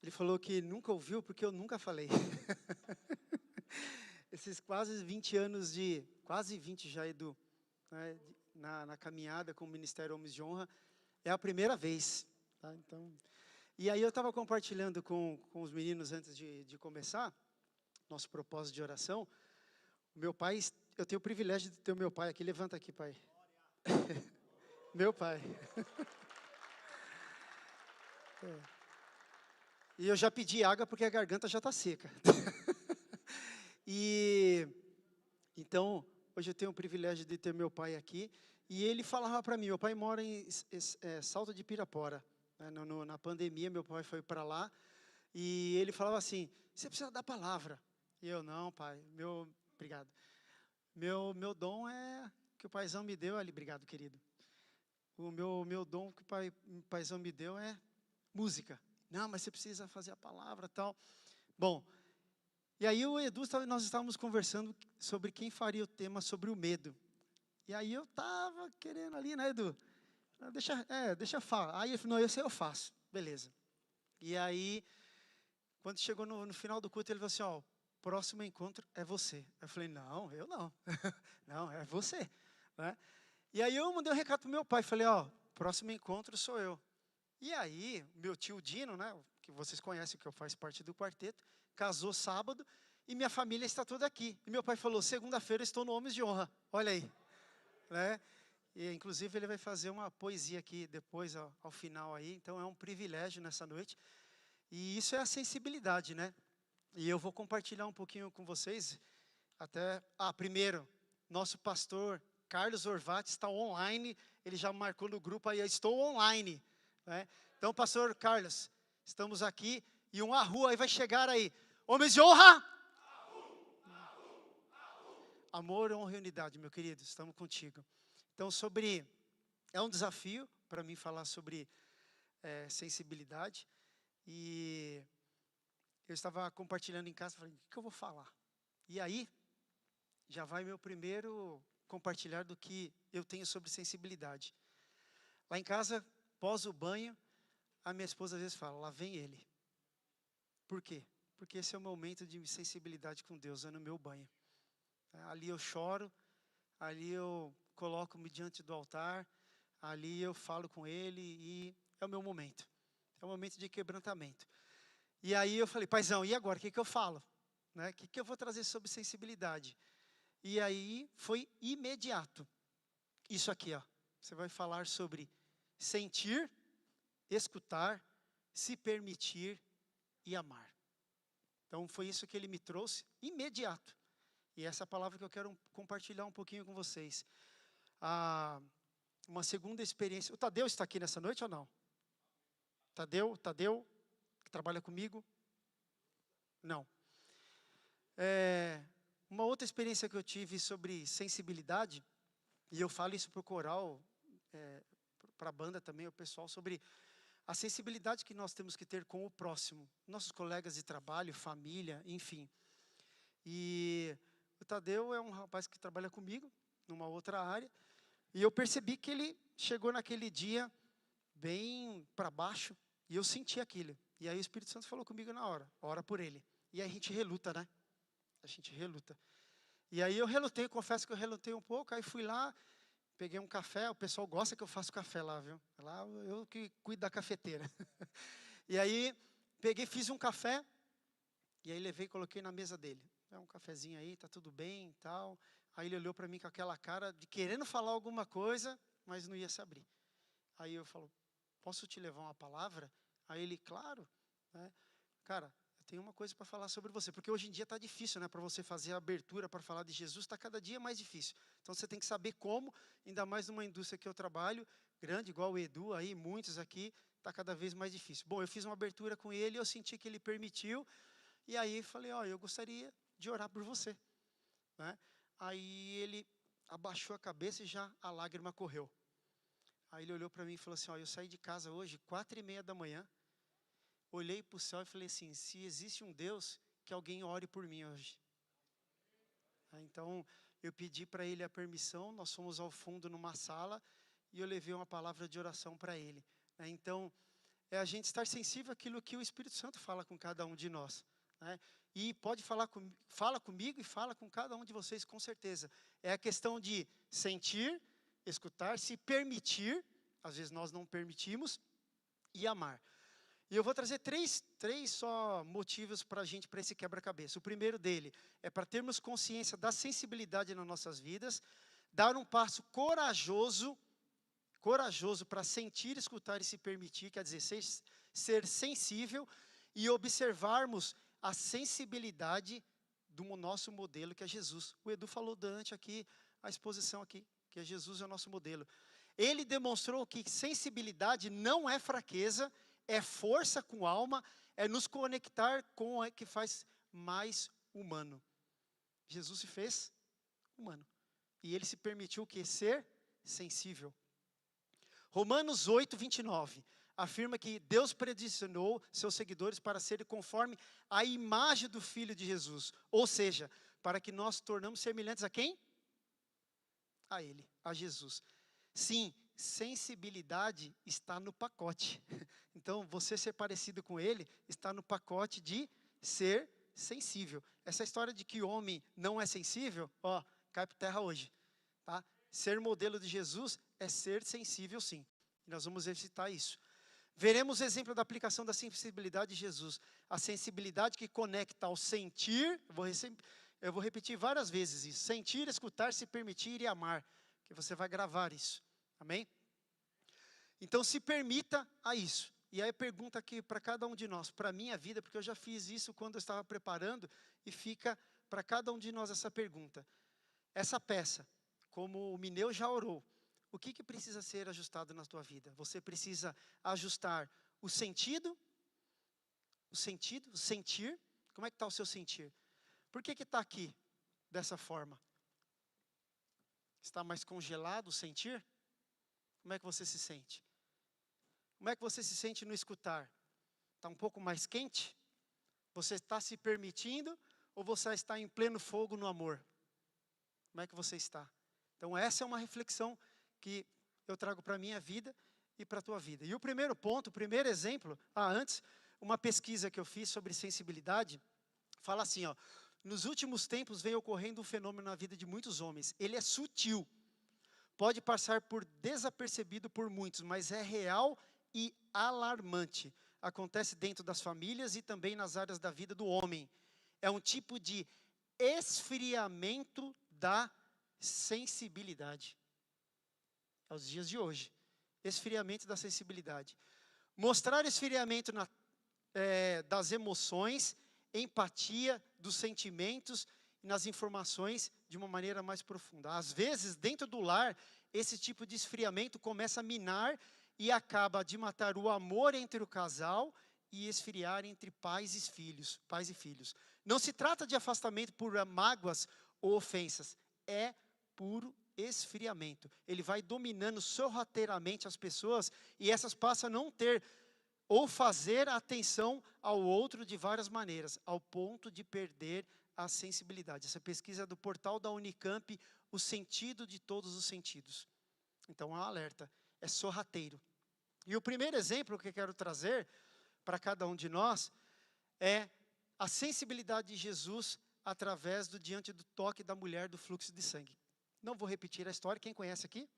Ele falou que nunca ouviu porque eu nunca falei. Esses quase 20 anos quase 20 já, Edu, né, na caminhada com o Ministério Homens de Honra, é a primeira vez. Tá? Então, e aí eu estava compartilhando com os meninos antes de começar, nosso propósito de oração. O meu pai, eu tenho o privilégio de ter o meu pai aqui. Levanta aqui, pai. Meu pai. E eu já pedi água porque a garganta já está seca. E então, hoje eu tenho o privilégio de ter meu pai aqui. E ele falava para mim, meu pai mora em Salto de Pirapora. Né, na pandemia, meu pai foi para lá. E ele falava assim, você precisa dar palavra. E eu, não, pai, obrigado. Meu dom é que o paizão me deu ali, obrigado, querido. O meu dom que o paizão me deu é música. Não, mas você precisa fazer a palavra e tal. Bom, e aí o Edu, nós estávamos conversando sobre quem faria o tema sobre o medo. E aí eu estava querendo ali, né, Edu? Deixa eu falar. Aí ele falou, não, esse eu faço. Beleza. E aí, quando chegou no final do culto, ele falou assim, ó, próximo encontro é você. Eu falei, não, eu não. Não, é você. Né? E aí eu mandei um recado para o meu pai, falei, ó, próximo encontro sou eu. E aí, meu tio Dino, né, que vocês conhecem, que eu faço parte do quarteto, casou sábado e minha família está toda aqui. E meu pai falou, segunda-feira estou no Homens de Honra, olha aí. Né? E, inclusive, ele vai fazer uma poesia aqui depois, ao final aí, então é um privilégio nessa noite. E isso é a sensibilidade, né? E eu vou compartilhar um pouquinho com vocês, primeiro, nosso pastor Carlos Orvati está online, ele já marcou no grupo aí, estou online. Né? Então, pastor Carlos, estamos aqui e um arru aí vai chegar aí. Homens de honra! Amor, honra e unidade, meu querido, estamos contigo. Então, é um desafio para mim falar sobre sensibilidade. E eu estava compartilhando em casa, falei, o que eu vou falar? E aí, já vai meu primeiro compartilhar do que eu tenho sobre sensibilidade. Lá em casa, pós o banho, a minha esposa às vezes fala, lá vem ele. Por quê? Porque esse é o momento de sensibilidade com Deus, é no meu banho. Ali eu choro, ali eu coloco-me diante do altar, ali eu falo com ele e é o meu momento. É um momento de quebrantamento. E aí eu falei, paizão, e agora, o que eu falo? Né? O que eu vou trazer sobre sensibilidade? E aí foi imediato. Isso aqui, ó. Você vai falar sobre sentir, escutar, se permitir e amar. Então foi isso que ele me trouxe, imediato. E essa palavra que eu quero compartilhar um pouquinho com vocês. Uma segunda experiência. O Tadeu está aqui nessa noite ou não? Tadeu, que trabalha comigo? Não. Uma outra experiência que eu tive sobre sensibilidade, e eu falo isso para o coral, para a banda também, o pessoal, sobre a sensibilidade que nós temos que ter com o próximo, nossos colegas de trabalho, família, enfim. E o Tadeu é um rapaz que trabalha comigo, numa outra área, e eu percebi que ele chegou naquele dia bem para baixo, e eu senti aquilo. E aí o Espírito Santo falou comigo na hora, ora por ele. E aí a gente reluta, né? A gente reluta. E aí eu relutei, confesso que eu relutei um pouco, aí fui lá, peguei um café, o pessoal gosta que eu faço café lá, viu? Lá eu que cuido da cafeteira. E aí peguei, fiz um café, e aí levei e coloquei na mesa dele. Um cafezinho aí, tá tudo bem e tal. Aí ele olhou para mim com aquela cara de querendo falar alguma coisa, mas não ia se abrir. Aí eu falo, posso te levar uma palavra? Aí ele, claro. Né? Cara, eu tenho uma coisa para falar sobre você, porque hoje em dia está difícil, né? Para você fazer a abertura para falar de Jesus, está cada dia mais difícil. Então você tem que saber como, ainda mais numa indústria que eu trabalho, grande, igual o Edu aí, muitos aqui, está cada vez mais difícil. Bom, eu fiz uma abertura com ele, eu senti que ele permitiu, e aí falei, ó, eu gostaria de orar por você. Né? Aí ele abaixou a cabeça e já a lágrima correu. Aí ele olhou para mim e falou assim, ó, eu saí de casa hoje, 4:30 da manhã, olhei para o céu e falei assim, se existe um Deus, que alguém ore por mim hoje. Então, eu pedi para ele a permissão, nós fomos ao fundo numa sala, e eu levei uma palavra de oração para ele. Então, é a gente estar sensível àquilo que o Espírito Santo fala com cada um de nós, né? E pode fala comigo e fala com cada um de vocês, com certeza. É a questão de sentir, escutar, se permitir, às vezes nós não permitimos, e amar. E eu vou trazer três só motivos para a gente, para esse quebra-cabeça. O primeiro dele é para termos consciência da sensibilidade nas nossas vidas, dar um passo corajoso para sentir, escutar e se permitir, quer dizer, ser sensível e observarmos a sensibilidade do nosso modelo, que é Jesus. O Edu falou durante aqui, a exposição aqui, que é Jesus é o nosso modelo. Ele demonstrou que sensibilidade não é fraqueza, é força com alma, é nos conectar com o que faz mais humano. Jesus se fez humano. E ele se permitiu o quê? Ser sensível. Romanos 8, 29, afirma que Deus predestinou seus seguidores para serem conforme a imagem do Filho de Jesus. Ou seja, para que nós tornamos semelhantes a quem? A Ele, a Jesus. Sim, sensibilidade está no pacote. Então, você ser parecido com Ele está no pacote de ser sensível. Essa história de que o homem não é sensível, ó, cai por terra hoje, tá? Ser modelo de Jesus é ser sensível, sim. E nós vamos exercitar isso. Veremos o exemplo da aplicação da sensibilidade de Jesus. A sensibilidade que conecta ao sentir, eu vou repetir várias vezes isso. Sentir, escutar, se permitir e amar. Que você vai gravar isso. Amém? Então, se permita a isso. E aí pergunta aqui para cada um de nós, para a minha vida, porque eu já fiz isso quando eu estava preparando, e fica para cada um de nós essa pergunta. Essa peça, como o Mineu já orou, o que precisa ser ajustado na tua vida? Você precisa ajustar o sentido, o sentir. Como é que está o seu sentir? Por que está aqui dessa forma? Está mais congelado o sentir? Como é que você se sente? Como é que você se sente no escutar? Está um pouco mais quente? Você está se permitindo ou você está em pleno fogo no amor? Como é que você está? Então essa é uma reflexão que eu trago para a minha vida e para a tua vida. E o primeiro ponto, o primeiro exemplo, antes, uma pesquisa que eu fiz sobre sensibilidade, fala assim, ó, nos últimos tempos veio ocorrendo um fenômeno na vida de muitos homens. Ele é sutil, pode passar por desapercebido por muitos, mas é real e alarmante. Acontece dentro das famílias e também nas áreas da vida do homem. É um tipo de esfriamento da sensibilidade. Aos dias de hoje. Esfriamento da sensibilidade. Mostrar esfriamento das emoções, empatia, dos sentimentos e nas informações de uma maneira mais profunda. Às vezes, dentro do lar, esse tipo de esfriamento começa a minar e acaba de matar o amor entre o casal e esfriar entre pais e filhos. Não se trata de afastamento por mágoas ou ofensas, é puro esfriamento. Ele vai dominando sorrateiramente as pessoas e essas passam a não ter ou fazer atenção ao outro de várias maneiras, ao ponto de perder a sensibilidade. Essa pesquisa é do portal da Unicamp, o sentido de todos os sentidos. Então, é um alerta, é sorrateiro. E o primeiro exemplo que eu quero trazer para cada um de nós é a sensibilidade de Jesus através do diante do toque da mulher do fluxo de sangue. Não vou repetir a história, quem conhece aqui?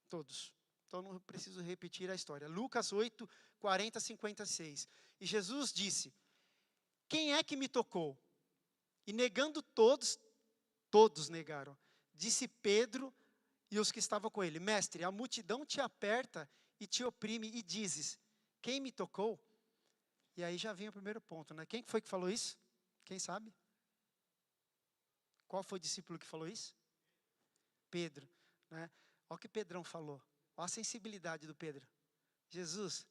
Todos. Então não preciso repetir a história. Lucas 8, 40, 56. E Jesus disse, quem é que me tocou? E negando todos negaram. Disse Pedro e os que estavam com ele, mestre, a multidão te aperta e te oprime e dizes, quem me tocou? E aí já vem o primeiro ponto, né? Quem foi que falou isso? Quem sabe? Qual foi o discípulo que falou isso? Pedro, né? Olha o que Pedrão falou. Olha a sensibilidade do Pedro. Jesus,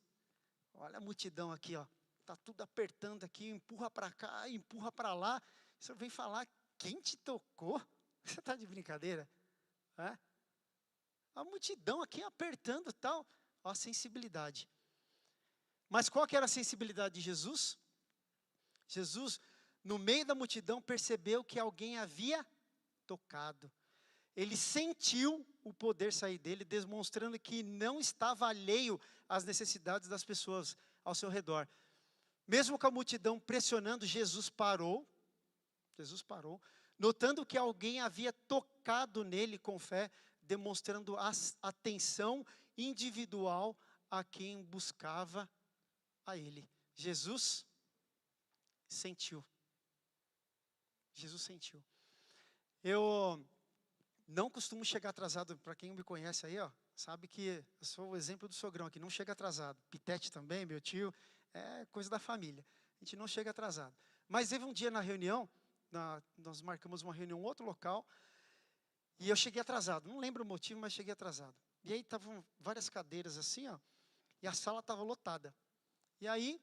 olha a multidão aqui, ó. Está tudo apertando aqui, empurra para cá, empurra para lá. O senhor vem falar, quem te tocou? Você está de brincadeira? É? A multidão aqui apertando e tal. Olha a sensibilidade. Mas qual que era a sensibilidade de Jesus? Jesus, no meio da multidão, percebeu que alguém havia tocado. Ele sentiu o poder sair dele, demonstrando que não estava alheio às necessidades das pessoas ao seu redor. Mesmo com a multidão pressionando, Jesus parou, notando que alguém havia tocado nele com fé, demonstrando atenção individual a quem buscava a ele. Jesus sentiu. Jesus sentiu. Eu não costumo chegar atrasado, para quem me conhece aí, ó, sabe que eu sou o exemplo do sogrão aqui, não chega atrasado. Pitete também, meu tio, é coisa da família. A gente não chega atrasado. Mas teve um dia na reunião, nós marcamos uma reunião em outro local, e eu cheguei atrasado. Não lembro o motivo, mas cheguei atrasado. E aí estavam várias cadeiras assim, ó, e a sala estava lotada. E aí,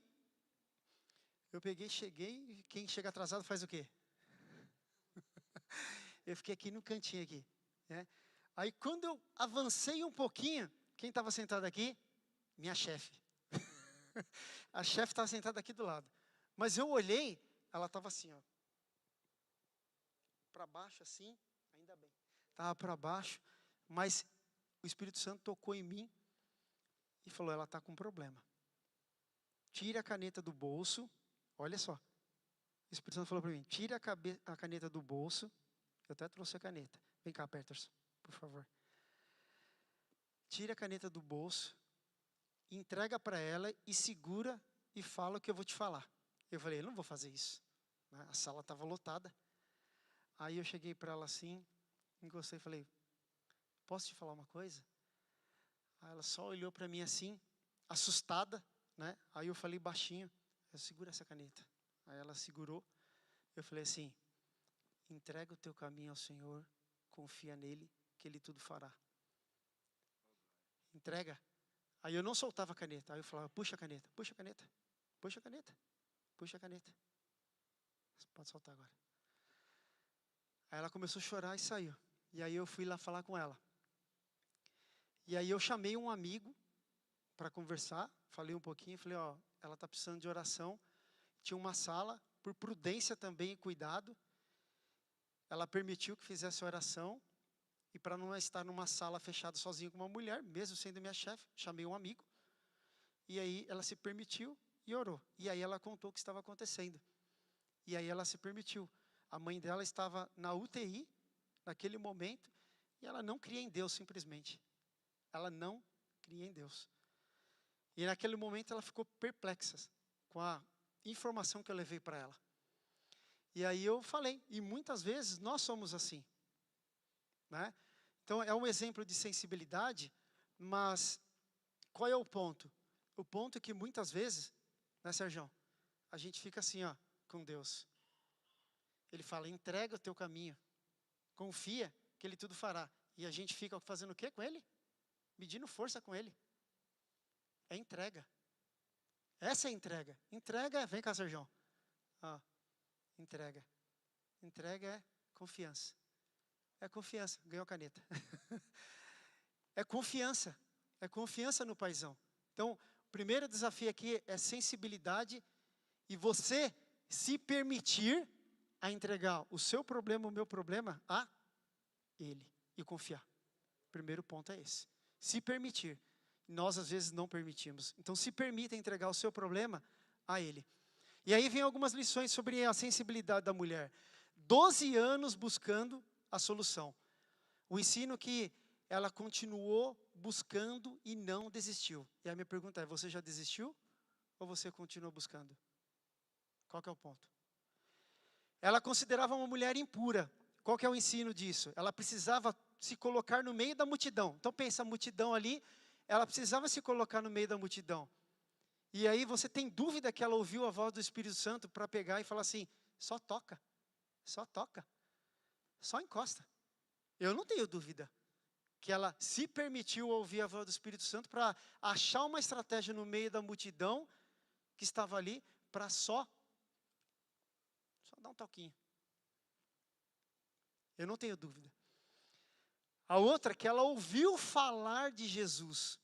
eu cheguei, e quem chega atrasado faz o quê? Eu fiquei aqui no cantinho aqui, né? Aí quando eu avancei um pouquinho, quem estava sentado aqui? Minha chefe. A chefe estava sentada aqui do lado. Mas eu olhei, ela estava assim, ó, para baixo assim, ainda bem. Estava para baixo, mas o Espírito Santo tocou em mim e falou, ela está com problema. Tire a caneta do bolso, olha só. O Espírito Santo falou para mim, tire a caneta do bolso. Eu até trouxe a caneta. Vem cá, Peterson, por favor. Tira a caneta do bolso, entrega para ela e segura e fala o que eu vou te falar. Eu falei, eu não vou fazer isso. A sala estava lotada. Aí eu cheguei para ela assim, encostei e falei, posso te falar uma coisa? Aí ela só olhou para mim assim, assustada, né? Aí eu falei baixinho, segura essa caneta. Aí ela segurou. Eu falei assim, entrega o teu caminho ao Senhor, confia nele, que ele tudo fará. Entrega. Aí eu não soltava a caneta. Aí eu falava, puxa a caneta, puxa a caneta, puxa a caneta, puxa a caneta. Você pode soltar agora. Aí ela começou a chorar e saiu. E aí eu fui lá falar com ela. E aí eu chamei um amigo para conversar. Falei um pouquinho, falei, ó, ela está precisando de oração. Tinha uma sala, por prudência também e cuidado. Ela permitiu que fizesse a oração. E para não estar numa sala fechada sozinha com uma mulher, mesmo sendo minha chefe, chamei um amigo. E aí ela se permitiu e orou. E aí ela contou o que estava acontecendo. E aí ela se permitiu. A mãe dela estava na UTI, naquele momento, e ela não cria em Deus simplesmente. Ela não cria em Deus. E naquele momento ela ficou perplexa com a informação que eu levei para ela. E aí eu falei, e muitas vezes nós somos assim, né? Então é um exemplo de sensibilidade, mas qual é o ponto? O ponto é que muitas vezes, né, Sérgio, a gente fica assim, ó, com Deus. Ele fala, entrega o teu caminho, confia que ele tudo fará. E a gente fica fazendo o quê com ele? Medindo força com ele. É entrega. Essa é entrega. Entrega, vem cá, Sérgio. Entrega. Entrega é confiança. É confiança. Ganhou a caneta. É confiança. É confiança no paizão. Então, o primeiro desafio aqui é sensibilidade e você se permitir a entregar o seu problema, o meu problema, a ele. E confiar. O primeiro ponto é esse. Se permitir. Nós, às vezes, não permitimos. Então, se permita entregar o seu problema a ele. E aí vem algumas lições sobre a sensibilidade da mulher. 12 anos buscando a solução. O ensino que ela continuou buscando e não desistiu. E a minha pergunta é, você já desistiu? Ou você continua buscando? Qual que é o ponto? Ela considerava uma mulher impura. Qual que é o ensino disso? Ela precisava se colocar no meio da multidão. Então pensa, a multidão ali, ela precisava se colocar no meio da multidão. E aí você tem dúvida que ela ouviu a voz do Espírito Santo para pegar e falar assim, só toca, só encosta. Eu não tenho dúvida que ela se permitiu ouvir a voz do Espírito Santo para achar uma estratégia no meio da multidão que estava ali para só dar um toquinho. Eu não tenho dúvida. A outra, que ela ouviu falar de Jesus.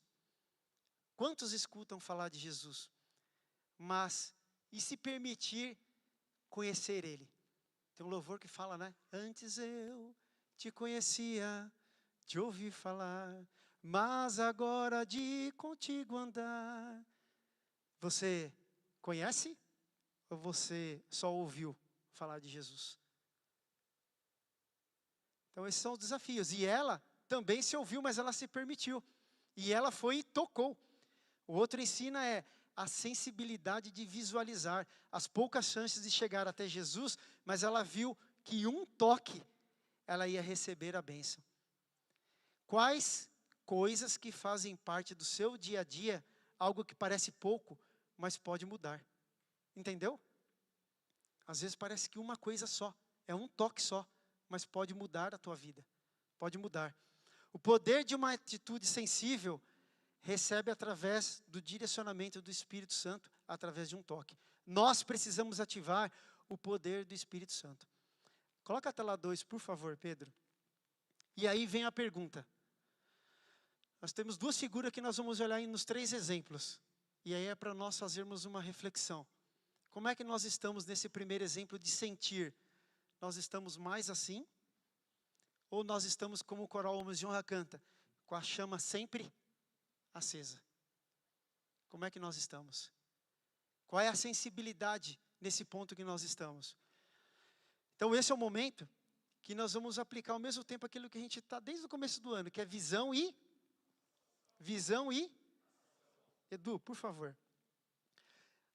Quantos escutam falar de Jesus? Mas, e se permitir conhecer Ele? Tem um louvor que fala, né? Antes eu te conhecia te ouvi falar, mas agora de contigo andar. Você conhece ou você só ouviu falar de Jesus? Então esses são os desafios. E ela também se ouviu, mas ela se permitiu. E ela foi e tocou. O outro ensina a sensibilidade de visualizar as poucas chances de chegar até Jesus, mas ela viu que um toque ela ia receber a bênção. Quais coisas que fazem parte do seu dia a dia, algo que parece pouco, mas pode mudar? Entendeu? Às vezes parece que uma coisa só, é um toque só, mas pode mudar a tua vida. Pode mudar. O poder de uma atitude sensível recebe através do direcionamento do Espírito Santo, através de um toque. Nós precisamos ativar o poder do Espírito Santo. Coloca a tela 2, por favor, Pedro. E aí vem a pergunta. Nós temos duas figuras que nós vamos olhar nos 3 exemplos. E aí é para nós fazermos uma reflexão. Como é que nós estamos nesse primeiro exemplo de sentir? Nós estamos mais assim? Ou nós estamos como o coral Homens de Honra canta, com a chama sempre acesa? Como é que nós estamos? Qual é a sensibilidade nesse ponto que nós estamos? Então esse é o momento que nós vamos aplicar ao mesmo tempo aquilo que a gente está desde o começo do ano, que é visão e... Edu, por favor.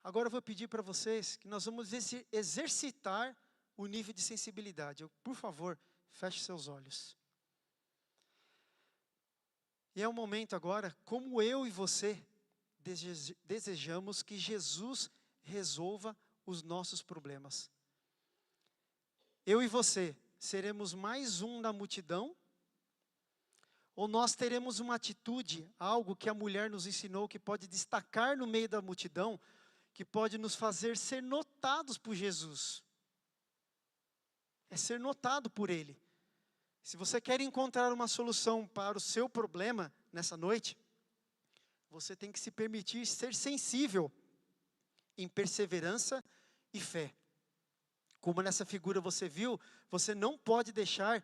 Agora eu vou pedir para vocês que nós vamos exercitar o nível de sensibilidade. Por favor, feche seus olhos. E é um momento agora, como eu e você desejamos que Jesus resolva os nossos problemas. Eu e você seremos mais um na multidão? Ou nós teremos uma atitude, algo que a mulher nos ensinou, que pode destacar no meio da multidão, que pode nos fazer ser notados por Jesus? É ser notado por Ele. Se você quer encontrar uma solução para o seu problema nessa noite, você tem que se permitir ser sensível em perseverança e fé. Como nessa figura você viu, você não pode deixar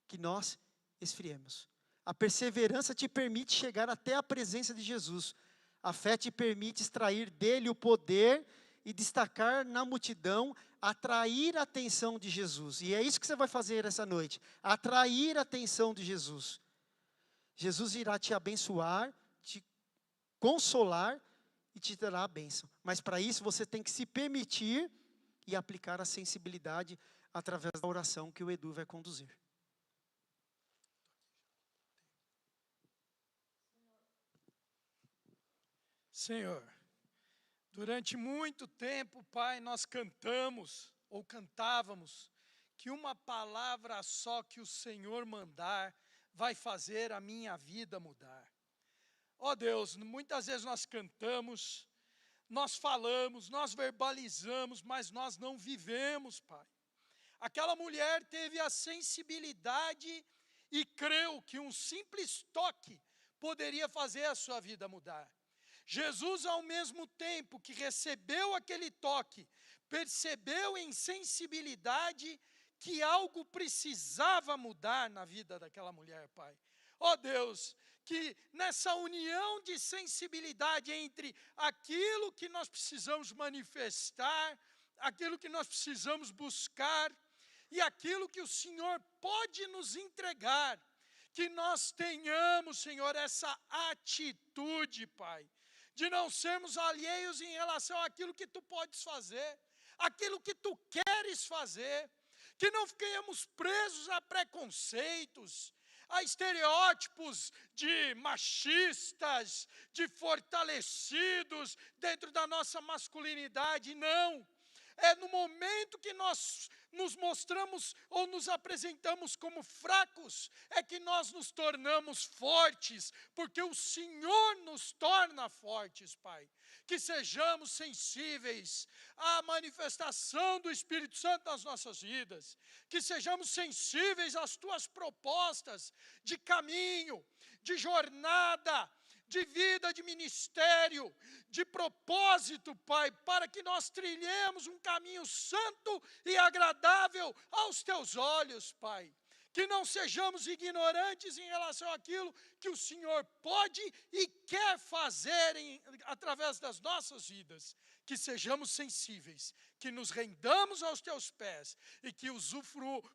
que nós esfriemos. A perseverança te permite chegar até a presença de Jesus. A fé te permite extrair dele o poder e destacar na multidão, atrair a atenção de Jesus. E é isso que você vai fazer essa noite, atrair a atenção de Jesus. Jesus irá te abençoar, te consolar e te dará a bênção. Mas para isso você tem que se permitir e aplicar a sensibilidade através da oração que o Edu vai conduzir. Senhor, durante muito tempo, Pai, nós cantamos ou cantávamos que uma palavra só que o Senhor mandar vai fazer a minha vida mudar. Ó Deus, muitas vezes nós cantamos, nós falamos, nós verbalizamos, mas nós não vivemos, Pai. Aquela mulher teve a sensibilidade e creu que um simples toque poderia fazer a sua vida mudar. Jesus, ao mesmo tempo que recebeu aquele toque, percebeu em sensibilidade que algo precisava mudar na vida daquela mulher, Pai. Ó Deus, que nessa união de sensibilidade entre aquilo que nós precisamos manifestar, aquilo que nós precisamos buscar e aquilo que o Senhor pode nos entregar, que nós tenhamos, Senhor, essa atitude, Pai, de não sermos alheios em relação àquilo que Tu podes fazer, aquilo que Tu queres fazer, que não fiquemos presos a preconceitos, a estereótipos de machistas, de fortalecidos dentro da nossa masculinidade, não. É no momento que nós nos mostramos ou nos apresentamos como fracos, é que nós nos tornamos fortes, porque o Senhor nos torna fortes, Pai. Que sejamos sensíveis à manifestação do Espírito Santo nas nossas vidas, que sejamos sensíveis às Tuas propostas de caminho, de jornada, de vida, de ministério, de propósito, Pai, para que nós trilhemos um caminho santo e agradável aos Teus olhos, Pai. que não sejamos ignorantes em relação àquilo que o Senhor pode e quer fazer através das nossas vidas, que sejamos sensíveis, que nos rendamos aos teus pés e que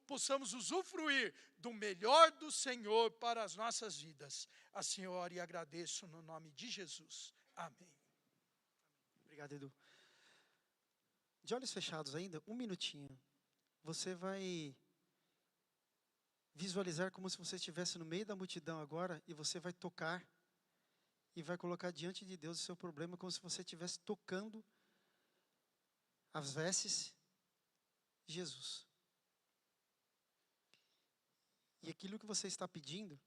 possamos usufruir do melhor do Senhor para as nossas vidas. Assim eu oro e agradeço no nome de Jesus. Amém. Obrigado, Edu. De olhos fechados ainda, um minutinho. Você vai visualizar como se você estivesse no meio da multidão agora e você vai tocar e vai colocar diante de Deus o seu problema como se você estivesse tocando as vestes de Jesus. E aquilo que você está pedindo,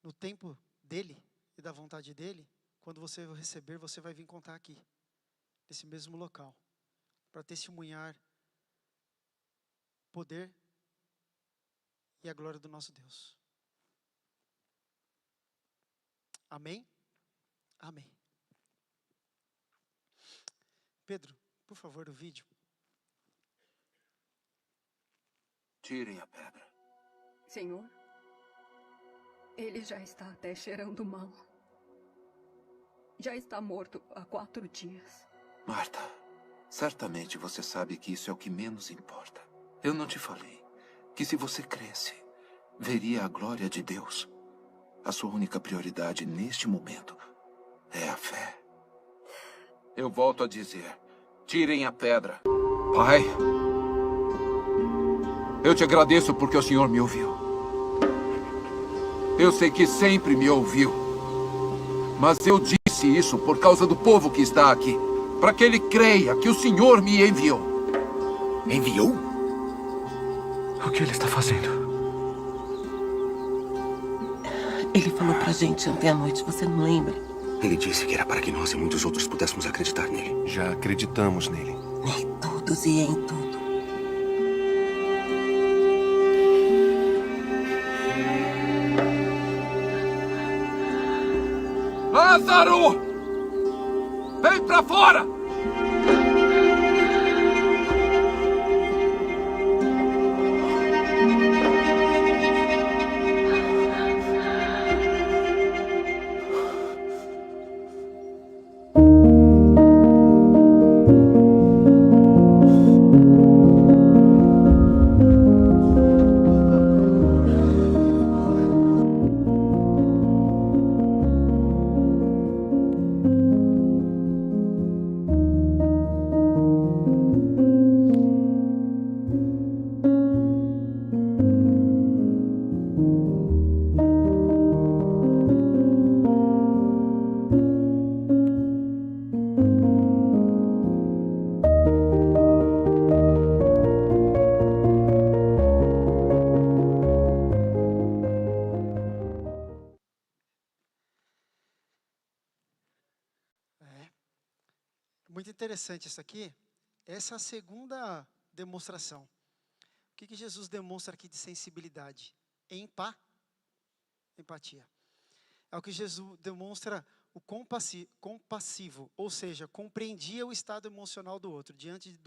no tempo dele e da vontade dele, quando você receber, você vai vir contar aqui, nesse mesmo local, para testemunhar o poder e a glória do nosso Deus. Amém? Amém. Pedro, por favor, o vídeo. Tirem a pedra. Senhor, ele já está até cheirando mal. Já está morto há 4 dias. Marta, certamente você sabe que isso é o que menos importa. Eu não te falei que se você cresce, veria a glória de Deus. A sua única prioridade neste momento é a fé. Eu volto a dizer, tirem a pedra. Pai, eu te agradeço porque o Senhor me ouviu. Eu sei que sempre me ouviu. Mas eu disse isso por causa do povo que está aqui. Para que ele creia que o Senhor me enviou. Enviou? O que ele está fazendo? Ele falou pra gente ontem à noite, você não lembra? Ele disse que era para que nós e muitos outros pudéssemos acreditar nele. Já acreditamos nele. Em todos e em tudo. Lázaro! Vem pra fora! Muito interessante isso aqui. Essa é a segunda demonstração. O que Jesus demonstra aqui de sensibilidade? Empatia. É o que Jesus demonstra o compassivo, ou seja, compreendia o estado emocional do outro. Diante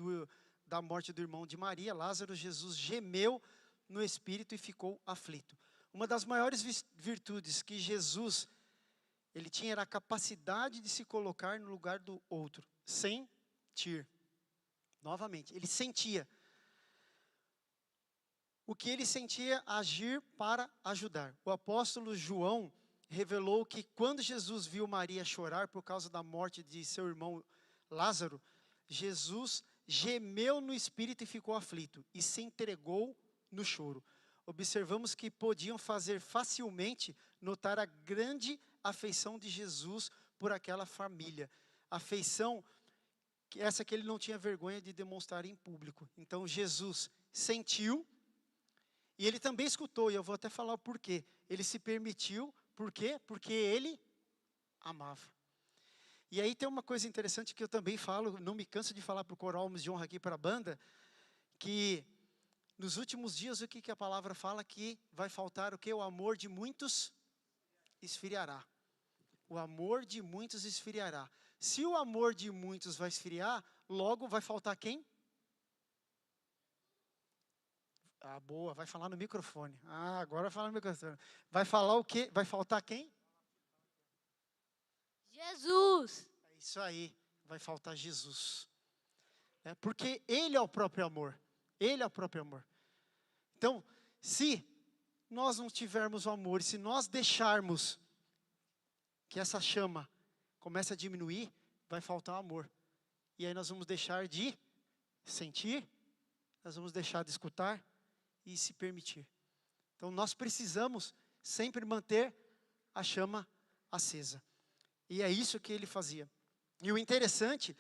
da morte do irmão de Maria, Lázaro, Jesus gemeu no espírito e ficou aflito. Uma das maiores virtudes que Jesus ele tinha era a capacidade de se colocar no lugar do outro, sentir. Novamente, ele sentia. O que ele sentia, agir para ajudar. O apóstolo João revelou que quando Jesus viu Maria chorar por causa da morte de seu irmão Lázaro, Jesus gemeu no espírito e ficou aflito, e se entregou no choro. Observamos que podiam fazer facilmente notar a grande afeição de Jesus por aquela família. Afeição, essa que ele não tinha vergonha de demonstrar em público. Então Jesus sentiu, e ele também escutou, e eu vou até falar o porquê. Ele se permitiu, por quê? Porque ele amava. E aí tem uma coisa interessante que eu também falo, não me canso de falar para o coral Almas de Honra aqui para a banda, que nos últimos dias o que a palavra fala? Que vai faltar o quê? O amor de muitos esfriará. O amor de muitos esfriará. Se o amor de muitos vai esfriar, logo vai faltar quem? Ah, boa, vai falar no microfone. Ah, agora vai falar no microfone. Vai falar o quê? Vai faltar quem? Jesus. É isso aí, vai faltar Jesus. Porque Ele é o próprio amor. Ele é o próprio amor. Então, se nós não tivermos o amor, e se nós deixarmos que essa chama comece a diminuir, vai faltar o amor. E aí nós vamos deixar de sentir, nós vamos deixar de escutar e se permitir. Então nós precisamos sempre manter a chama acesa. E é isso que ele fazia. E o interessante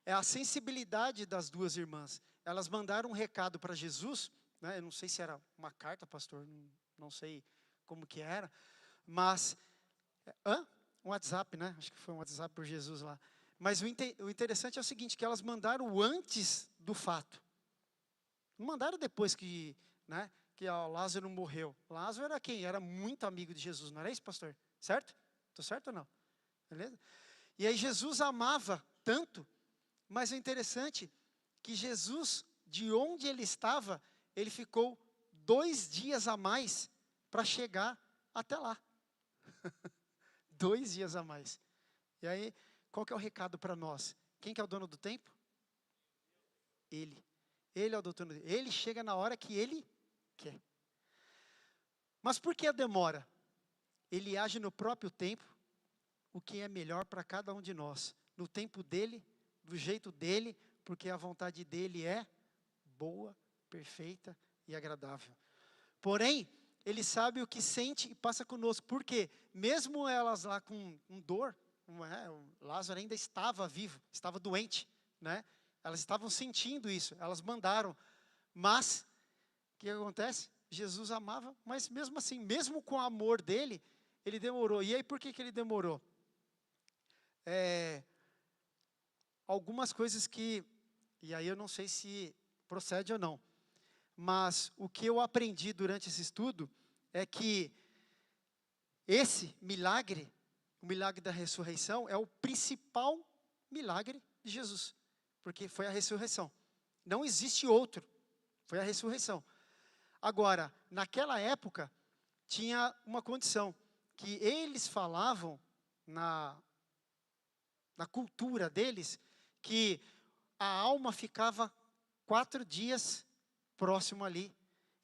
é a sensibilidade das duas irmãs. Elas mandaram um recado para Jesus, né? Eu não sei se era uma carta, pastor, não sei como que era, mas um WhatsApp, né? Acho que foi um WhatsApp por Jesus lá. Mas o interessante é o seguinte, que elas mandaram antes do fato. Não mandaram depois que, né, que Lázaro morreu. Lázaro era quem? Era muito amigo de Jesus, não era isso, pastor? Certo? Estou certo ou não? Beleza? E aí Jesus amava tanto, mas o interessante é que Jesus, de onde ele estava, ele ficou 2 dias a mais para chegar até lá. 2 dias a mais. E aí, qual que é o recado para nós? Quem que é o dono do tempo? Ele. Ele é o dono do tempo. Ele chega na hora que ele quer. Mas por que a demora? Ele age no próprio tempo, o que é melhor para cada um de nós. No tempo dele, do jeito dele, porque a vontade dele é boa, perfeita e agradável. Porém, ele sabe o que sente e passa conosco. Por quê? Mesmo elas lá com dor, o Lázaro ainda estava vivo, estava doente, né? Elas estavam sentindo isso, elas mandaram. Mas, o que acontece? Jesus amava, mas mesmo assim, mesmo com o amor dele, ele demorou. E aí, por que ele demorou? Algumas coisas que, e aí eu não sei se procede ou não, mas o que eu aprendi durante esse estudo é que esse milagre, o milagre da ressurreição, é o principal milagre de Jesus, porque foi a ressurreição. Não existe outro, foi a ressurreição. Agora, naquela época, tinha uma condição, que eles falavam na cultura deles, que a alma ficava 4 dias próximo ali.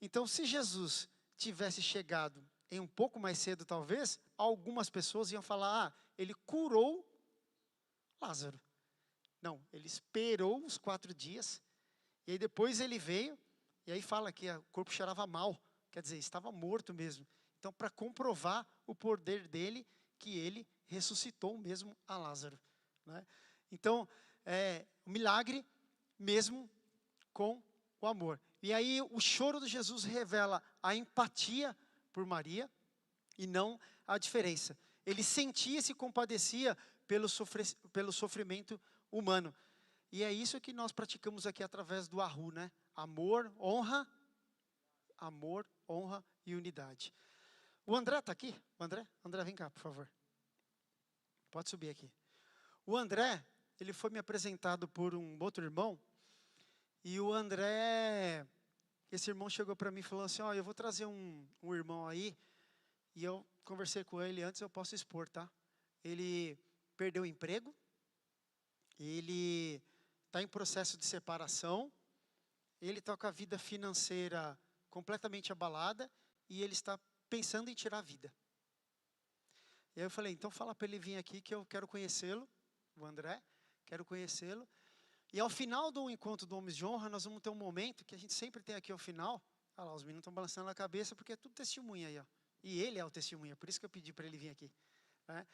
Então, se Jesus tivesse chegado em um pouco mais cedo, talvez, algumas pessoas iam falar, ele curou Lázaro. Não, ele esperou os 4 dias, e aí depois ele veio, e aí fala que o corpo cheirava mal, quer dizer, estava morto mesmo. Então, para comprovar o poder dele, que ele ressuscitou mesmo a Lázaro, né? Então, o milagre mesmo com o amor. E aí o choro de Jesus revela a empatia por Maria e não a diferença. Ele sentia e se compadecia pelo sofrimento humano. E é isso que nós praticamos aqui através do ARRU, né? Amor, honra e unidade. O André está aqui? O André? André, vem cá, por favor. Pode subir aqui. O André, ele foi me apresentado por um outro irmão, e o André, esse irmão chegou para mim e falou assim, eu vou trazer um irmão aí, e eu conversei com ele antes, eu posso expor, tá? Ele perdeu o emprego, ele está em processo de separação, ele está com a vida financeira completamente abalada, e ele está pensando em tirar a vida. E aí eu falei, então fala para ele vir aqui que eu quero conhecê-lo, o André, quero conhecê-lo. E ao final do encontro do Homens de Honra, nós vamos ter um momento que a gente sempre tem aqui ao final. Olha lá, os meninos estão balançando a cabeça porque é tudo testemunha aí, ó. E ele é o testemunha, por isso que eu pedi para ele vir aqui, né?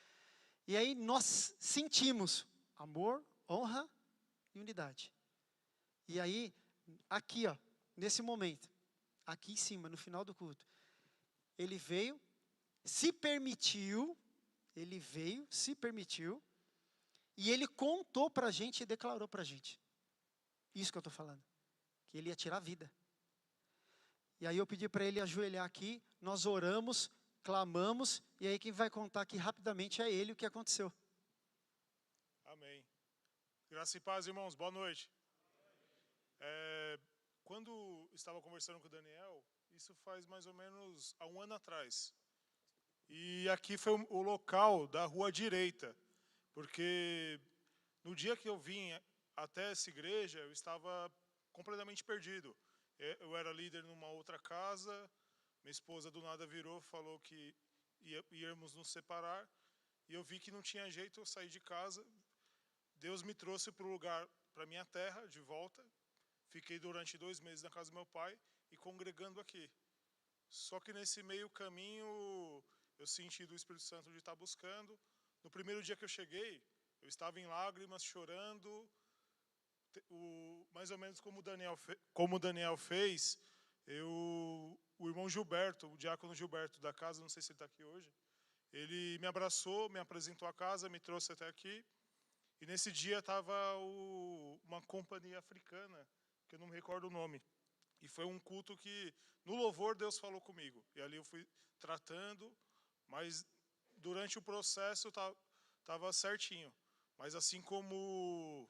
E aí nós sentimos amor, honra e unidade. E aí, aqui, ó, nesse momento, aqui em cima, no final do culto, ele veio, se permitiu, e ele contou para a gente e declarou para a gente. Isso que eu estou falando. Que ele ia tirar a vida. E aí eu pedi para ele ajoelhar aqui, nós oramos, clamamos, e aí quem vai contar aqui rapidamente é ele o que aconteceu. Amém. Graça e paz, irmãos. Boa noite. quando estava conversando com o Daniel, isso faz mais ou menos há um ano atrás. E aqui foi o local da rua direita, porque no dia que eu vim até essa igreja, eu estava completamente perdido. Eu era líder numa outra casa, minha esposa do nada virou, falou que íamos nos separar, e eu vi que não tinha jeito, eu saí de casa. Deus me trouxe para o lugar, para minha terra, de volta. Fiquei durante 2 meses na casa do meu pai e congregando aqui. Só que nesse meio caminho, eu senti do Espírito Santo de estar buscando. No primeiro dia que eu cheguei, eu estava em lágrimas, chorando. Mais ou menos como o Daniel fez, o irmão Gilberto, o diácono Gilberto da casa, não sei se ele está aqui hoje, ele me abraçou, me apresentou a casa, me trouxe até aqui. E nesse dia estava uma companhia africana, que eu não me recordo o nome. E foi um culto que, no louvor, Deus falou comigo. E ali eu fui tratando, mas durante o processo estava certinho. Mas assim como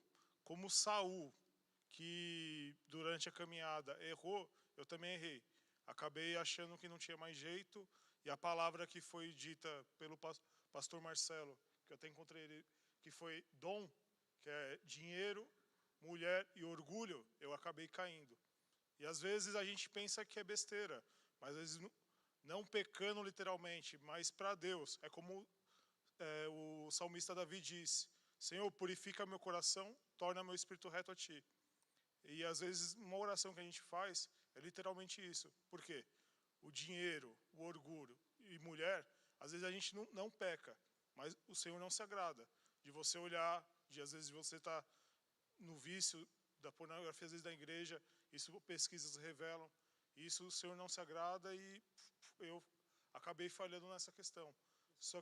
Saul, que durante a caminhada errou, eu também errei. Acabei achando que não tinha mais jeito, e a palavra que foi dita pelo pastor Marcelo, que eu até encontrei ele, que foi dom, que é dinheiro, mulher e orgulho, eu acabei caindo. E às vezes a gente pensa que é besteira, mas às vezes não pecando literalmente, mas para Deus. É como o salmista Davi disse: Senhor, purifica meu coração, torna meu espírito reto a Ti. E às vezes uma oração que a gente faz é literalmente isso. Por quê? O dinheiro, o orgulho e mulher, às vezes a gente não peca, mas o Senhor não se agrada de você olhar, de às vezes você estar no vício da pornografia, às vezes da igreja, isso pesquisas revelam, isso o Senhor não se agrada, e eu acabei falhando nessa questão. Só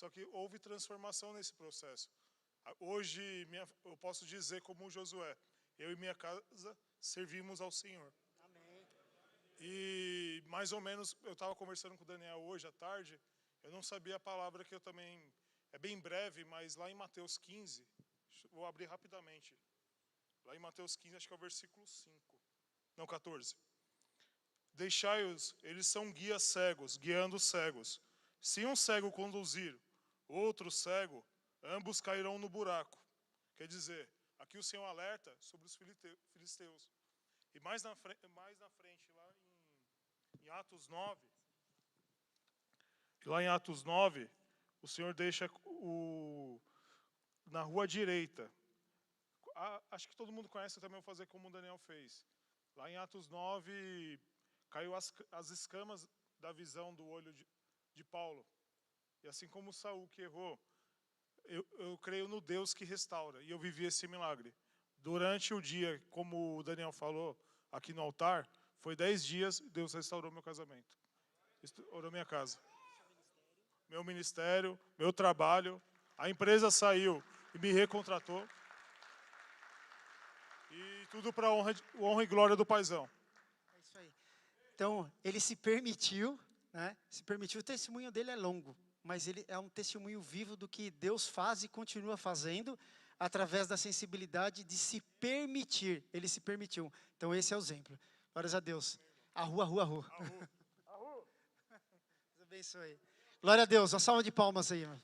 que houve transformação nesse processo. Hoje eu posso dizer como Josué, eu e minha casa servimos ao Senhor. Amém. E mais ou menos, eu estava conversando com o Daniel hoje à tarde, eu não sabia a palavra que eu também, é bem breve, mas lá em Mateus 15, vou abrir rapidamente. Lá em Mateus 15, acho que é o versículo 5. Não, 14. Deixai-os, eles são guias cegos, guiando os cegos. Se um cego conduzir outro cego, ambos cairão no buraco. Quer dizer, aqui o Senhor alerta sobre os filisteus. E mais na frente, lá em Atos 9, o Senhor deixa na rua direita. Acho que todo mundo conhece também, vou fazer como o Daniel fez. Lá em Atos 9, caiu as escamas da visão do olho de Paulo. E assim como Saul que errou, eu creio no Deus que restaura. E eu vivi esse milagre. Durante o dia, como o Daniel falou, aqui no altar, foi 10 dias, Deus restaurou meu casamento. Restaurou minha casa. Meu ministério, meu trabalho. A empresa saiu e me recontratou. E tudo para honra e glória do Paizão. É isso aí. Então, ele se permitiu, né? Se permitiu. O testemunho dele é longo, mas ele é um testemunho vivo do que Deus faz e continua fazendo através da sensibilidade de se permitir. Ele se permitiu. Então, esse é o exemplo. Glórias a Deus. Arru, arru, arru. Arru. Deus abençoe. Glória a Deus. Uma salva de palmas aí, irmão.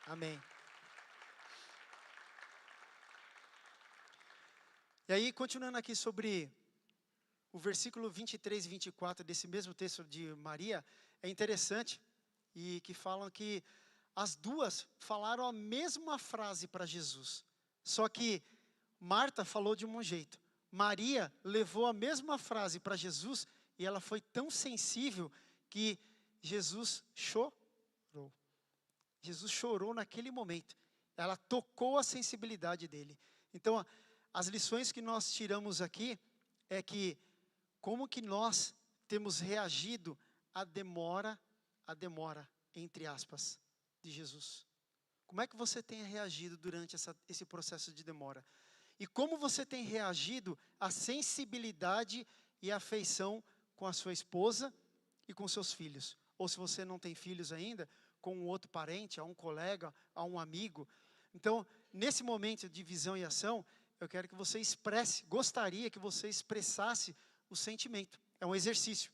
Amém. E aí, continuando aqui sobre o versículo 23 e 24 desse mesmo texto de Maria, é interessante, e que falam que as duas falaram a mesma frase para Jesus. Só que Marta falou de um jeito. Maria levou a mesma frase para Jesus e ela foi tão sensível que Jesus chorou. Jesus chorou naquele momento. Ela tocou a sensibilidade dele. Então, as lições que nós tiramos aqui é que como que nós temos reagido à demora, entre aspas, de Jesus. Como é que você tem reagido durante esse processo de demora? E como você tem reagido à sensibilidade e afeição com a sua esposa e com seus filhos? Ou se você não tem filhos ainda, com um outro parente, a um colega, a um amigo. Então, nesse momento de visão e ação, eu quero que você expresse, gostaria que você expressasse o sentimento. É um exercício.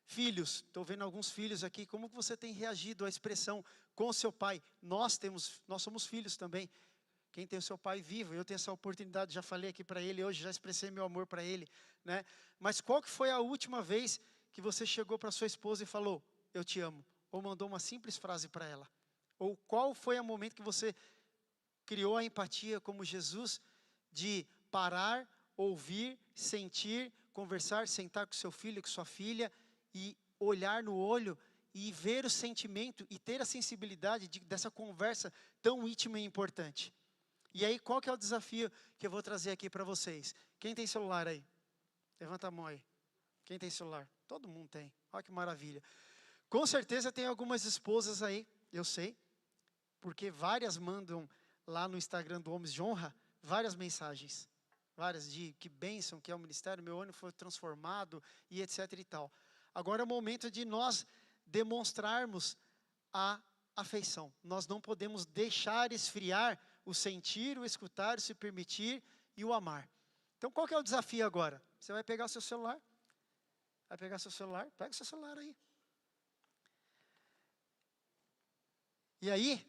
Filhos, estou vendo alguns filhos aqui, como que você tem reagido à expressão com o seu pai? Nós somos filhos também. Quem tem o seu pai vivo, eu tenho essa oportunidade, já falei aqui para ele hoje, já expressei meu amor para ele, né? Mas qual que foi a última vez que você chegou para sua esposa e falou, eu te amo? Ou mandou uma simples frase para ela? Ou qual foi o momento que você criou a empatia como Jesus, de parar, ouvir, sentir, conversar, sentar com seu filho, com sua filha, e olhar no olho, e ver o sentimento, e ter a sensibilidade dessa conversa tão íntima e importante. E aí, qual que é o desafio que eu vou trazer aqui para vocês? Quem tem celular aí? Levanta a mão aí. Quem tem celular? Todo mundo tem. Olha que maravilha. Com certeza tem algumas esposas aí, eu sei, porque várias mandam lá no Instagram do Homens de Honra, várias mensagens. Várias de que bênção que é o ministério, meu ano foi transformado e etc e tal. Agora é o momento de nós demonstrarmos a afeição. Nós não podemos deixar esfriar o sentir, o escutar, o se permitir e o amar. Então qual que é o desafio agora? Você vai pegar o seu celular? Vai pegar seu celular? Pega o seu celular aí. E aí,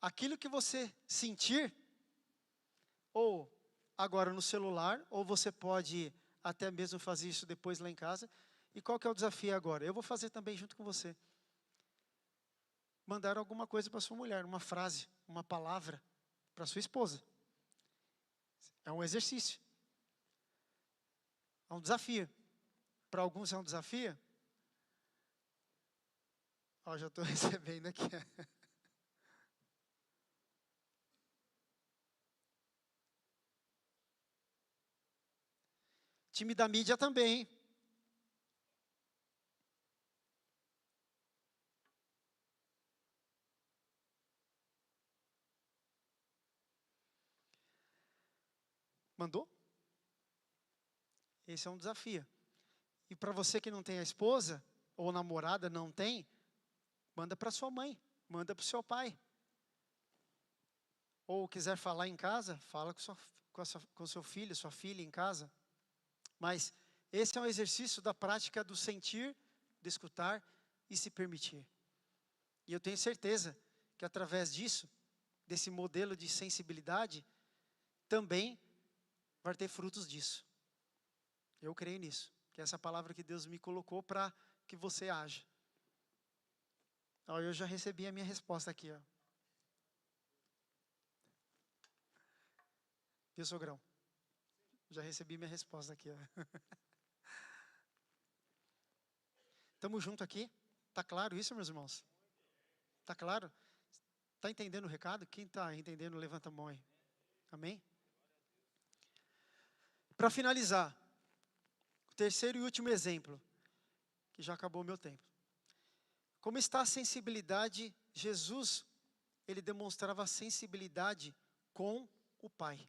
aquilo que você sentir, ou agora no celular, ou você pode até mesmo fazer isso depois lá em casa. E qual que é o desafio agora? Eu vou fazer também junto com você. Mandar alguma coisa para sua mulher, uma frase, uma palavra para sua esposa. É um exercício. É um desafio. Para alguns é um desafio. Ó, já estou recebendo aqui. Time da mídia também, hein? Mandou? Esse é um desafio. E para você que não tem a esposa, ou namorada não tem, manda para sua mãe, manda para o seu pai. Ou quiser falar em casa, fala com seu filho, sua filha em casa. Mas esse é um exercício da prática do sentir, de escutar e se permitir. E eu tenho certeza que através disso, desse modelo de sensibilidade, também vai ter frutos disso. Eu creio nisso, que é essa palavra que Deus me colocou para que você haja. Ó, eu já recebi a minha resposta aqui, ó. Viu, sogrão? Já recebi minha resposta aqui, ó. Estamos juntos aqui? Está claro isso, meus irmãos? Está claro? Está entendendo o recado? Quem está entendendo, levanta a mão aí. Amém? Para finalizar, o terceiro e último exemplo, que já acabou o meu tempo. Como está a sensibilidade? Jesus, ele demonstrava sensibilidade com o Pai.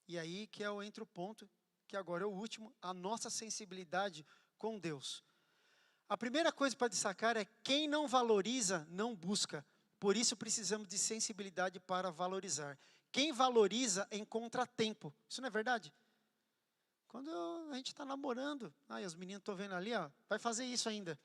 E aí que entra o ponto, que agora é o último, a nossa sensibilidade com Deus. A primeira coisa para destacar é quem não valoriza, não busca. Por isso precisamos de sensibilidade para valorizar. Quem valoriza encontra tempo. Isso não é verdade? Quando a gente está namorando, os meninos estão vendo ali, ó, vai fazer isso ainda.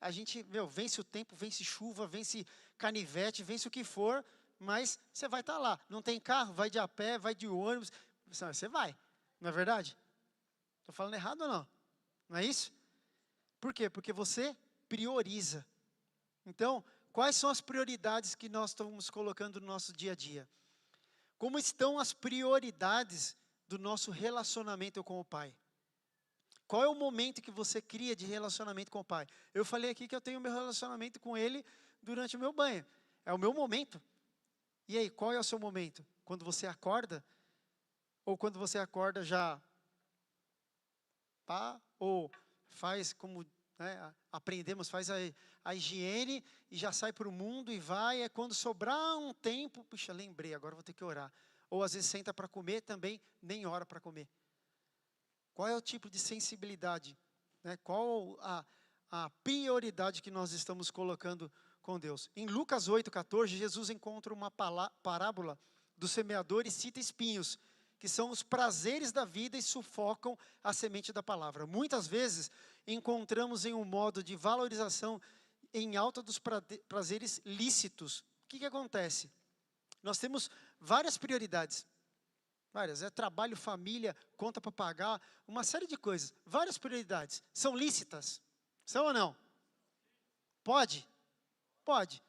A gente, vence o tempo, vence chuva, vence canivete, vence o que for, mas você vai estar lá. Não tem carro, vai de a pé, vai de ônibus, você vai. Não é verdade? Estou falando errado ou não? Não é isso? Por quê? Porque você prioriza. Então, quais são as prioridades que nós estamos colocando no nosso dia a dia? Como estão as prioridades do nosso relacionamento com o Pai? Qual é o momento que você cria de relacionamento com o Pai? Eu falei aqui que eu tenho meu relacionamento com Ele durante o meu banho. É o meu momento. E aí, qual é o seu momento? Quando você acorda? Ou quando você acorda já ou faz como aprendemos, faz a higiene e já sai para o mundo e vai. É quando sobrar um tempo, puxa, lembrei, agora vou ter que orar. Ou às vezes senta para comer também, nem ora para comer. Qual é o tipo de sensibilidade? Qual a prioridade que nós estamos colocando com Deus? Em Lucas 8,14, Jesus encontra uma parábola do semeador e cita espinhos, que são os prazeres da vida e sufocam a semente da palavra. Muitas vezes encontramos em um modo de valorização em alta dos prazeres lícitos. O que acontece? Nós temos várias prioridades. Várias, trabalho, família, conta para pagar, uma série de coisas. Várias prioridades. São lícitas? São ou não? Pode? Pode.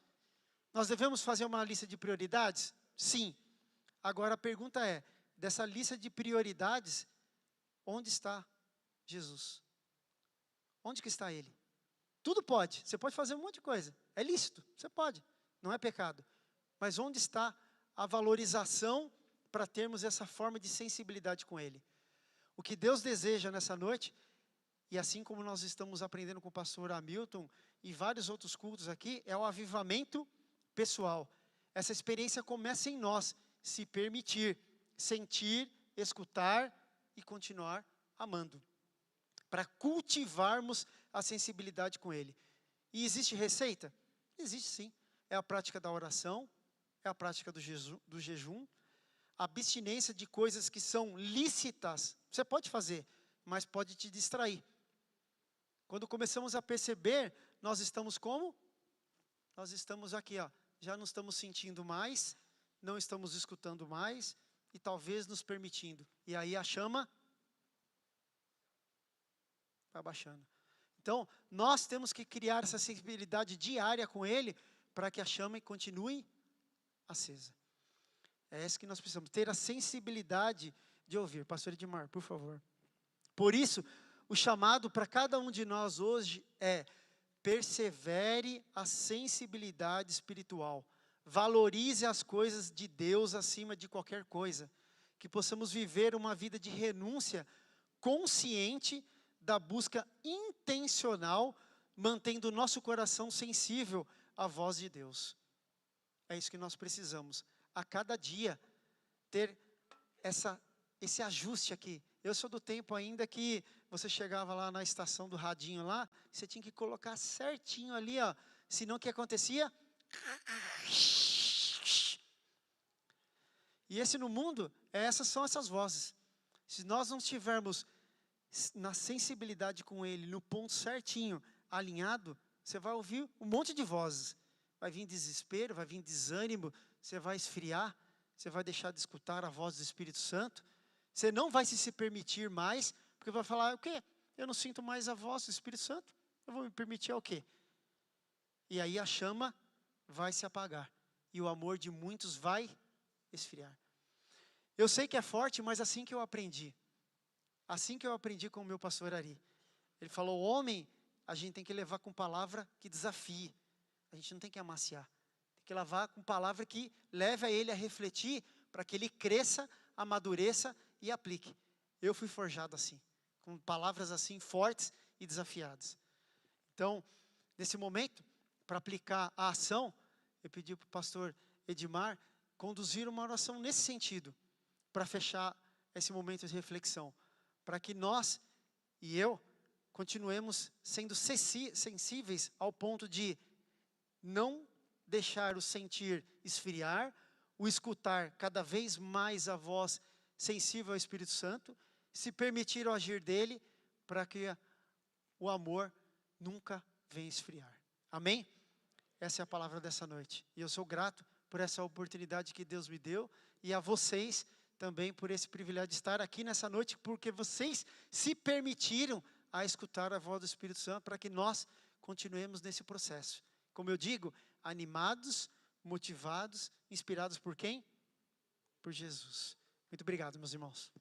Nós devemos fazer uma lista de prioridades? Sim. Agora a pergunta é, dessa lista de prioridades, onde está Jesus? Onde que está Ele? Tudo pode, você pode fazer um monte de coisa. É lícito, você pode, não é pecado. Mas onde está a valorização para termos essa forma de sensibilidade com Ele? O que Deus deseja nessa noite, e assim como nós estamos aprendendo com o pastor Hamilton e vários outros cultos aqui, é o avivamento pessoal. Essa experiência começa em nós, se permitir, sentir, escutar e continuar amando. Para cultivarmos a sensibilidade com Ele. E existe receita? Existe sim. É a prática da oração, é a prática do jejum, a abstinência de coisas que são lícitas. Você pode fazer, mas pode te distrair. Quando começamos a perceber, nós estamos como? Nós estamos aqui, ó, já não estamos sentindo mais, não estamos escutando mais, e talvez nos permitindo. E aí a chama vai baixando. Então, nós temos que criar essa sensibilidade diária com Ele, para que a chama continue acesa. É isso que nós precisamos, ter a sensibilidade de ouvir. Pastor Edmar, por favor. Por isso, o chamado para cada um de nós hoje é: persevere a sensibilidade espiritual. Valorize as coisas de Deus acima de qualquer coisa. Que possamos viver uma vida de renúncia consciente da busca intencional, mantendo o nosso coração sensível à voz de Deus. É isso que nós precisamos. A cada dia, ter esse ajuste aqui. Eu sou do tempo ainda que você chegava lá na estação do radinho lá, você tinha que colocar certinho ali, ó. Senão o que acontecia? E esse no mundo, essas são essas vozes. Se nós não estivermos na sensibilidade com Ele, no ponto certinho, alinhado, você vai ouvir um monte de vozes. Vai vir desespero, vai vir desânimo, você vai esfriar, você vai deixar de escutar a voz do Espírito Santo. Você não vai se permitir mais, porque vai falar: o quê? Eu não sinto mais a voz do Espírito Santo, eu vou me permitir ao quê? E aí a chama vai se apagar, e o amor de muitos vai esfriar. Eu sei que é forte, mas assim que eu aprendi. Assim que eu aprendi com o meu pastor Ari. Ele falou: homem, a gente tem que levar com palavra que desafie. A gente não tem que amaciar. Tem que levar com palavra que leve a ele a refletir, para que ele cresça, amadureça e aplique. Eu fui forjado assim, com palavras assim fortes e desafiadas. Então, nesse momento, para aplicar a ação, eu pedi para o pastor Edmar conduzir uma oração nesse sentido, para fechar esse momento de reflexão, para que nós e eu continuemos sendo sensíveis ao ponto de não deixar o sentir esfriar, o escutar cada vez mais a voz sensível ao Espírito Santo, se permitir o agir dele, para que o amor nunca venha esfriar. Amém? Essa é a palavra dessa noite. E eu sou grato por essa oportunidade que Deus me deu, e a vocês também por esse privilégio de estar aqui nessa noite, porque vocês se permitiram a escutar a voz do Espírito Santo, para que nós continuemos nesse processo. Como eu digo, animados, motivados, inspirados por quem? Por Jesus. Muito obrigado, meus irmãos.